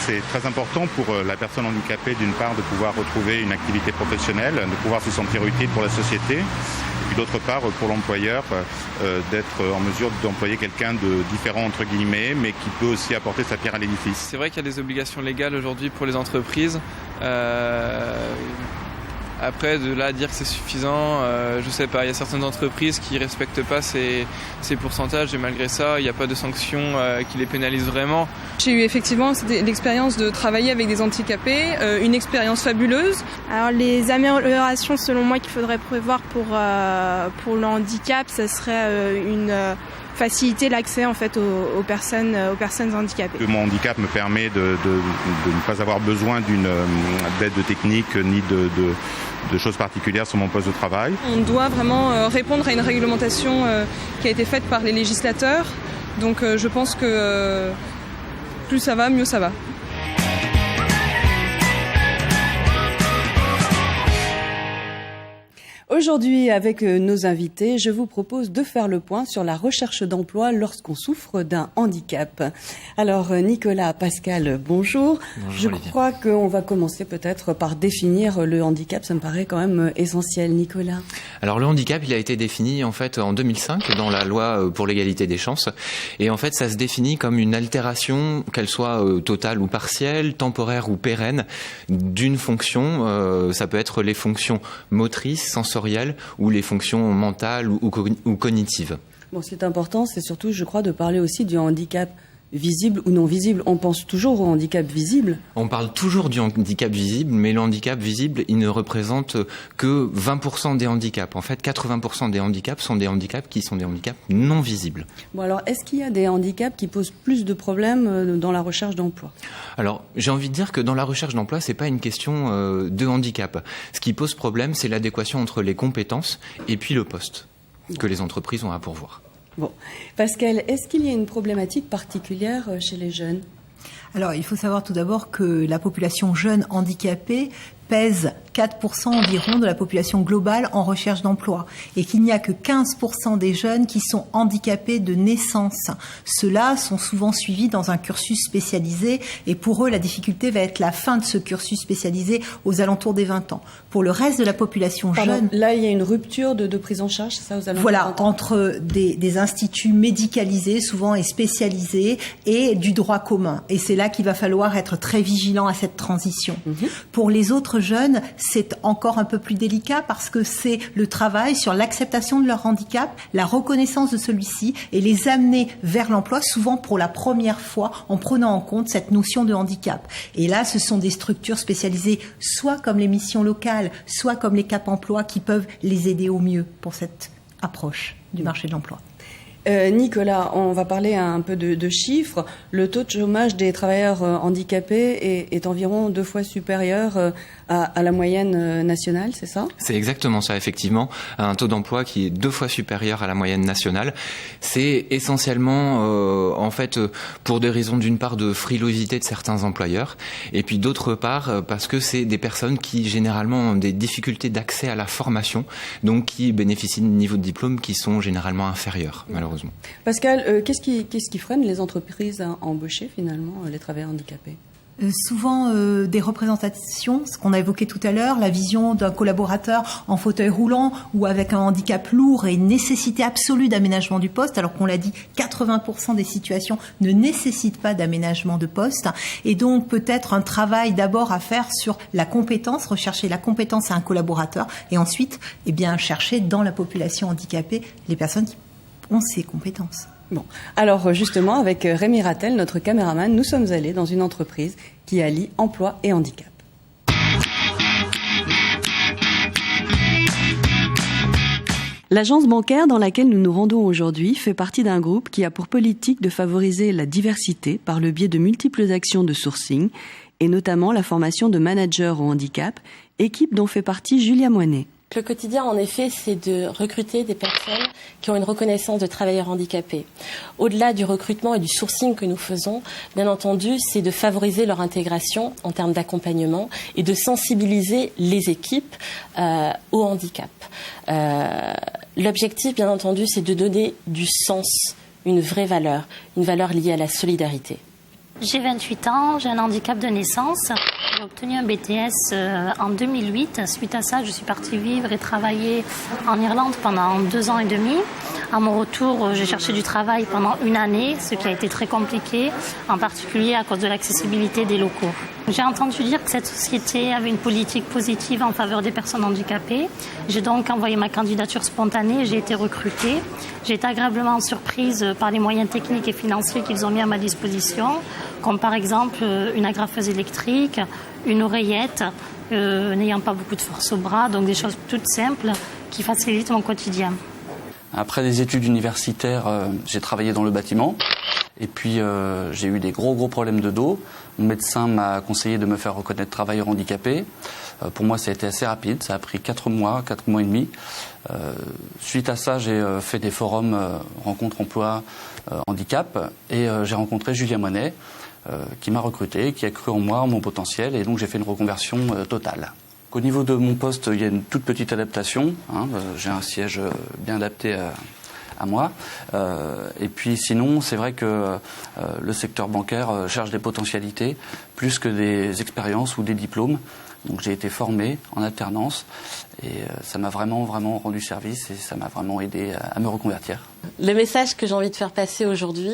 c'est très important pour la personne handicapée, d'une part, de pouvoir retrouver une activité professionnelle, de pouvoir se sentir utile pour la société, et puis d'autre part, pour l'employeur, d'être en mesure d'employer quelqu'un de différent, entre guillemets, mais qui peut aussi apporter sa pierre à l'édifice. C'est vrai qu'il y a des obligations légales aujourd'hui pour les entreprises. Après, de là à dire que c'est suffisant, je sais pas. Il y a certaines entreprises qui respectent pas ces pourcentages et malgré ça, il n'y a pas de sanctions qui les pénalisent vraiment. J'ai eu effectivement l'expérience de travailler avec des handicapés, une expérience fabuleuse. Alors les améliorations selon moi qu'il faudrait prévoir pour le handicap, ça serait une faciliter l'accès en fait aux personnes handicapées. Mon handicap me permet de ne pas avoir besoin d'aide technique ni de choses particulières sur mon poste de travail. On doit vraiment répondre à une réglementation qui a été faite par les législateurs. Donc je pense que plus ça va, mieux ça va. Aujourd'hui, avec nos invités, je vous propose de faire le point sur la recherche d'emploi lorsqu'on souffre d'un handicap. Alors, Nicolas, Pascal, bonjour. Bonjour. Je crois qu'on va commencer peut-être par définir le handicap. Ça me paraît quand même essentiel, Nicolas. Alors, le handicap, il a été défini en fait en 2005 dans la loi pour l'égalité des chances. Et en fait, ça se définit comme une altération, qu'elle soit totale ou partielle, temporaire ou pérenne, d'une fonction. Ça peut être les fonctions motrices, sensorielles, ou les fonctions mentales ou cognitives. Bon, ce qui est important, c'est surtout, je crois, de parler aussi du handicap visible ou non visible. On pense toujours au handicap visible. On parle toujours du handicap visible, mais le handicap visible, il ne représente que 20% des handicaps. En fait, 80% des handicaps sont des handicaps qui sont des handicaps non visibles. Bon, alors, est-ce qu'il y a des handicaps qui posent plus de problèmes dans la recherche d'emploi ? Alors, j'ai envie de dire que dans la recherche d'emploi, c'est pas une question de handicap. Ce qui pose problème, c'est l'adéquation entre les compétences et puis le poste que les entreprises ont à pourvoir. Bon. Pascal, est-ce qu'il y a une problématique particulière chez les jeunes ? Alors, il faut savoir tout d'abord que la population jeune handicapée pèse 4% environ de la population globale en recherche d'emploi et qu'il n'y a que 15% des jeunes qui sont handicapés de naissance. Ceux-là sont souvent suivis dans un cursus spécialisé et pour eux, la difficulté va être la fin de ce cursus spécialisé aux alentours des 20 ans. Pour le reste de la population jeune... Là, il y a une rupture de prise en charge, c'est ça, aux alentours Voilà, des 20 ans. entre des instituts médicalisés, souvent et spécialisés, et du droit commun. Et c'est là qu'il va falloir être très vigilant à cette transition. Pour les autres jeunes, c'est encore un peu plus délicat parce que c'est le travail sur l'acceptation de leur handicap, la reconnaissance de celui-ci et les amener vers l'emploi, souvent pour la première fois en prenant en compte cette notion de handicap. Et là, ce sont des structures spécialisées, soit comme les missions locales, soit comme les Cap Emploi qui peuvent les aider au mieux pour cette approche du marché de l'emploi. Nicolas, on va parler un peu de chiffres. Le taux de chômage des travailleurs handicapés est environ 2 fois supérieur à la moyenne nationale, c'est ça ? C'est exactement ça, effectivement. Un taux d'emploi qui est 2 fois supérieur à la moyenne nationale. C'est essentiellement, en fait, pour des raisons d'une part de frilosité de certains employeurs, et puis d'autre part parce que c'est des personnes qui généralement ont des difficultés d'accès à la formation, donc qui bénéficient de niveaux de diplôme qui sont généralement inférieurs, malheureusement. Pascal, qu'est-ce qui freine les entreprises à embaucher finalement les travailleurs handicapés ? Souvent des représentations, ce qu'on a évoqué tout à l'heure, la vision d'un collaborateur en fauteuil roulant ou avec un handicap lourd et une nécessité absolue d'aménagement du poste, alors qu'on l'a dit, 80% des situations ne nécessitent pas d'aménagement de poste. Et donc peut-être un travail d'abord à faire sur la compétence, rechercher la compétence à un collaborateur et ensuite chercher dans la population handicapée les personnes qui ont ces compétences. Bon, alors justement, avec Rémi Rattel, notre caméraman, nous sommes allés dans une entreprise qui allie emploi et handicap. L'agence bancaire dans laquelle nous nous rendons aujourd'hui fait partie d'un groupe qui a pour politique de favoriser la diversité par le biais de multiples actions de sourcing et notamment la formation de managers au handicap, équipe dont fait partie Julia Moinet. Le quotidien, en effet, c'est de recruter des personnes qui ont une reconnaissance de travailleurs handicapés. Au-delà du recrutement et du sourcing que nous faisons, bien entendu, c'est de favoriser leur intégration en termes d'accompagnement et de sensibiliser les équipes au handicap. L'objectif, bien entendu, c'est de donner du sens, une vraie valeur liée à la solidarité. J'ai 28 ans, j'ai un handicap de naissance. J'ai obtenu un BTS en 2008. Suite à ça, je suis partie vivre et travailler en Irlande pendant 2 ans et demi. À mon retour, j'ai cherché du travail pendant 1 année, ce qui a été très compliqué, en particulier à cause de l'accessibilité des locaux. J'ai entendu dire que cette société avait une politique positive en faveur des personnes handicapées. J'ai donc envoyé ma candidature spontanée et j'ai été recrutée. J'ai été agréablement surprise par les moyens techniques et financiers qu'ils ont mis à ma disposition, comme par exemple une agrafeuse électrique, une oreillette, n'ayant pas beaucoup de force au bras, donc des choses toutes simples qui facilitent mon quotidien. Après des études universitaires, j'ai travaillé dans le bâtiment et puis j'ai eu des gros problèmes de dos. Mon médecin m'a conseillé de me faire reconnaître travailleur handicapé. Pour moi, ça a été assez rapide, ça a pris 4 mois et demi. Suite à ça, j'ai fait des forums rencontres emploi handicap et j'ai rencontré Julien Monet qui m'a recruté, qui a cru en moi, en mon potentiel, et donc j'ai fait une reconversion totale. Au niveau de mon poste, il y a une toute petite adaptation. J'ai un siège bien adapté à moi. Et puis sinon, c'est vrai que le secteur bancaire cherche des potentialités plus que des expériences ou des diplômes. Donc j'ai été formé en alternance et ça m'a vraiment rendu service et ça m'a vraiment aidé à me reconvertir. Le message que j'ai envie de faire passer aujourd'hui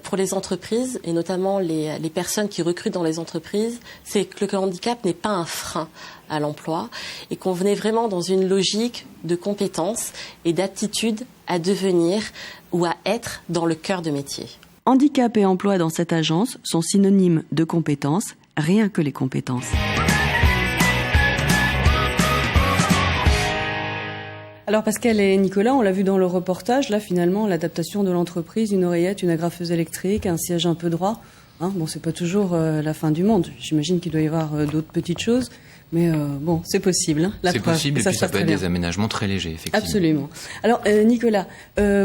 pour les entreprises et notamment les personnes qui recrutent dans les entreprises, c'est que le handicap n'est pas un frein à l'emploi et qu'on venait vraiment dans une logique de compétences et d'aptitude à devenir ou à être dans le cœur de métier. Handicap et emploi dans cette agence sont synonymes de compétences, rien que les compétences. Alors Pascal et Nicolas, on l'a vu dans le reportage, là finalement l'adaptation de l'entreprise, une oreillette, une agrafeuse électrique, un siège un peu droit, bon c'est pas toujours la fin du monde, j'imagine qu'il doit y avoir d'autres petites choses, mais bon c'est possible. C'est possible et puis ça peut être des aménagements très légers effectivement. Absolument. Alors Nicolas,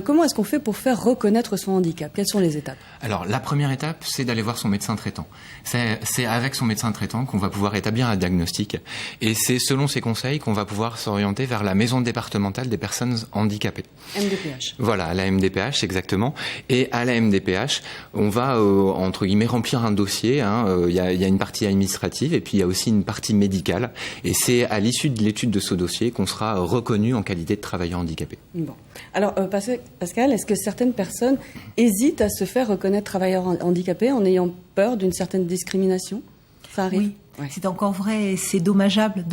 comment est-ce qu'on fait pour faire reconnaître son handicap? Quelles sont les étapes? Alors la première étape c'est d'aller voir son médecin traitant. C'est avec son médecin traitant qu'on va pouvoir établir un diagnostic et c'est selon ses conseils qu'on va pouvoir s'orienter vers la maison départementale des personnes handicapées. MDPH. Voilà, la MDPH exactement. Et à la MDPH, on va entre guillemets remplir un dossier. Il y a une partie administrative et puis il y a aussi une partie médicale. Et c'est à l'issue de l'étude de ce dossier qu'on sera reconnu en qualité de travailleur handicapé. Bon. Alors Pascal, est-ce que certaines personnes hésitent à se faire reconnaître travailleur handicapé en ayant peur d'une certaine discrimination? Ça arrive. Oui. Ouais. C'est encore vrai, c'est dommageable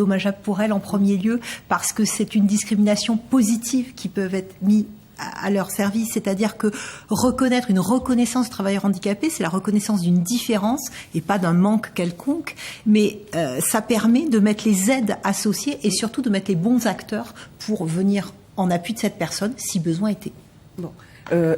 pour elles en premier lieu, parce que c'est une discrimination positive qui peut être mise à leur service, c'est-à-dire que reconnaître une reconnaissance de travailleur handicapé, c'est la reconnaissance d'une différence et pas d'un manque quelconque, mais ça permet de mettre les aides associées et surtout de mettre les bons acteurs pour venir en appui de cette personne si besoin était. Bon.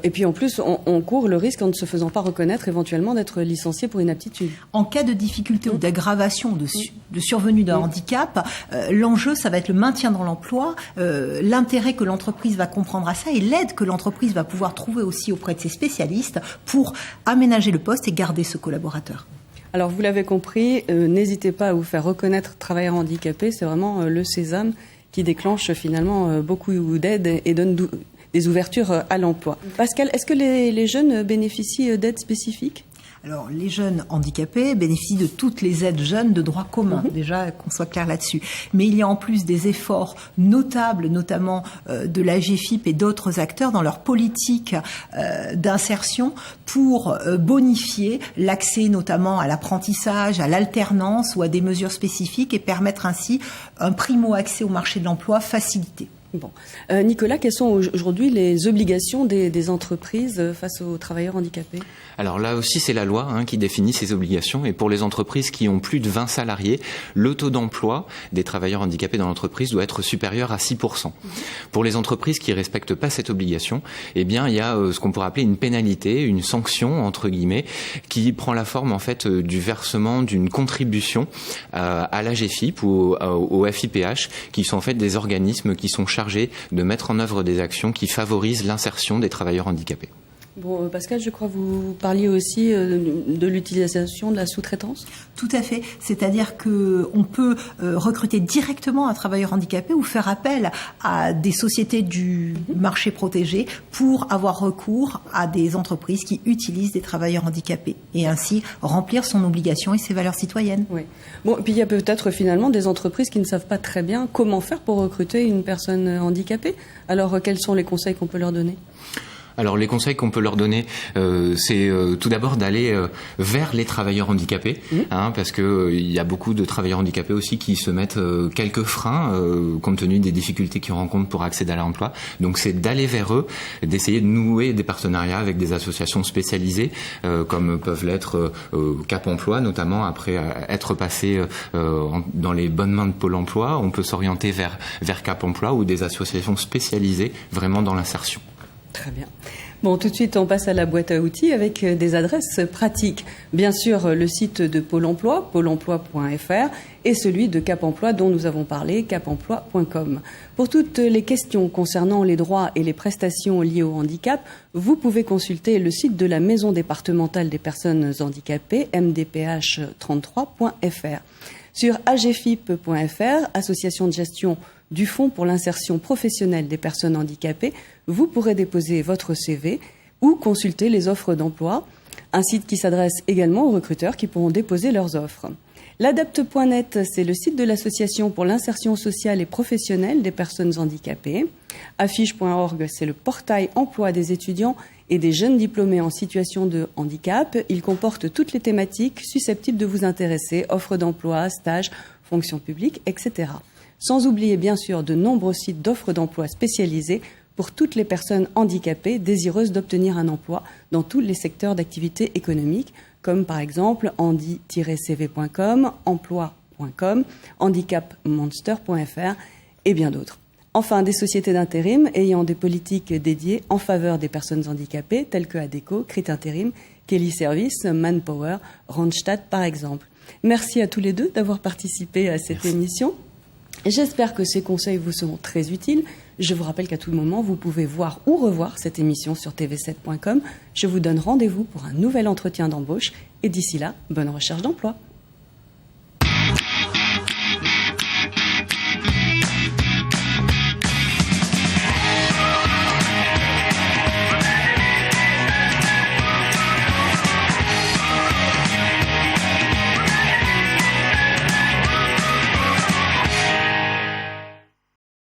Et puis en plus, on court le risque en ne se faisant pas reconnaître éventuellement d'être licencié pour inaptitude. En cas de difficulté ou d'aggravation de survenue d'un handicap, l'enjeu, ça va être le maintien dans l'emploi, l'intérêt que l'entreprise va comprendre à ça et l'aide que l'entreprise va pouvoir trouver aussi auprès de ses spécialistes pour aménager le poste et garder ce collaborateur. Alors vous l'avez compris, n'hésitez pas à vous faire reconnaître travailleur handicapé, c'est vraiment le sésame qui déclenche finalement beaucoup d'aide et donne des ouvertures à l'emploi. Pascal, est-ce que les jeunes bénéficient d'aides spécifiques ? Alors, les jeunes handicapés bénéficient de toutes les aides jeunes de droit commun, déjà qu'on soit clair là-dessus. Mais il y a en plus des efforts notables, notamment de l'AGFIP et d'autres acteurs dans leur politique d'insertion pour bonifier l'accès notamment à l'apprentissage, à l'alternance ou à des mesures spécifiques et permettre ainsi un primo-accès au marché de l'emploi facilité. Bon. Nicolas, quelles sont aujourd'hui les obligations des entreprises face aux travailleurs handicapés ? Alors là aussi, c'est la loi qui définit ces obligations. Et pour les entreprises qui ont plus de 20 salariés, le taux d'emploi des travailleurs handicapés dans l'entreprise doit être supérieur à 6%. Pour les entreprises qui ne respectent pas cette obligation, eh bien, il y a ce qu'on pourrait appeler une pénalité, une sanction, entre guillemets, qui prend la forme, en fait, du versement d'une contribution à l'AGFIP ou au FIPH, qui sont en fait des organismes qui sont chargés de mettre en œuvre des actions qui favorisent l'insertion des travailleurs handicapés. Bon, Pascal, je crois que vous parliez aussi de l'utilisation de la sous-traitance. Tout à fait. C'est-à-dire que on peut recruter directement un travailleur handicapé ou faire appel à des sociétés du marché protégé pour avoir recours à des entreprises qui utilisent des travailleurs handicapés et ainsi remplir son obligation et ses valeurs citoyennes. Oui. Bon, et puis il y a peut-être finalement des entreprises qui ne savent pas très bien comment faire pour recruter une personne handicapée. Alors, quels sont les conseils qu'on peut leur donner ? Alors les conseils qu'on peut leur donner, c'est tout d'abord d'aller vers les travailleurs handicapés, parce que il y a beaucoup de travailleurs handicapés aussi qui se mettent quelques freins compte tenu des difficultés qu'ils rencontrent pour accéder à l'emploi. Donc c'est d'aller vers eux, d'essayer de nouer des partenariats avec des associations spécialisées, comme peuvent l'être Cap Emploi, notamment après être passé dans les bonnes mains de Pôle Emploi. On peut s'orienter vers Cap Emploi ou des associations spécialisées vraiment dans l'insertion. Très bien. Bon, tout de suite, on passe à la boîte à outils avec des adresses pratiques. Bien sûr, le site de Pôle emploi, pôleemploi.fr, et celui de Cap Emploi dont nous avons parlé, capemploi.com. Pour toutes les questions concernant les droits et les prestations liées au handicap, vous pouvez consulter le site de la Maison départementale des personnes handicapées, mdph33.fr. Sur agfip.fr, association de gestion du Fonds pour l'insertion professionnelle des personnes handicapées, vous pourrez déposer votre CV ou consulter les offres d'emploi, un site qui s'adresse également aux recruteurs qui pourront déposer leurs offres. L'Adapte.net, c'est le site de l'Association pour l'insertion sociale et professionnelle des personnes handicapées. Affiche.org, c'est le portail emploi des étudiants et des jeunes diplômés en situation de handicap. Il comporte toutes les thématiques susceptibles de vous intéresser, offres d'emploi, stages, fonction publique, etc. Sans oublier bien sûr de nombreux sites d'offres d'emploi spécialisés pour toutes les personnes handicapées désireuses d'obtenir un emploi dans tous les secteurs d'activité économique, comme par exemple handi-cv.com, emploi.com, handicapmonster.fr et bien d'autres. Enfin, des sociétés d'intérim ayant des politiques dédiées en faveur des personnes handicapées, telles que ADECO, Crit Intérim, Kelly Service, Manpower, Randstad par exemple. Merci à tous les deux d'avoir participé à cette émission. J'espère que ces conseils vous seront très utiles. Je vous rappelle qu'à tout moment, vous pouvez voir ou revoir cette émission sur tv7.com. Je vous donne rendez-vous pour un nouvel entretien d'embauche. Et d'ici là, bonne recherche d'emploi.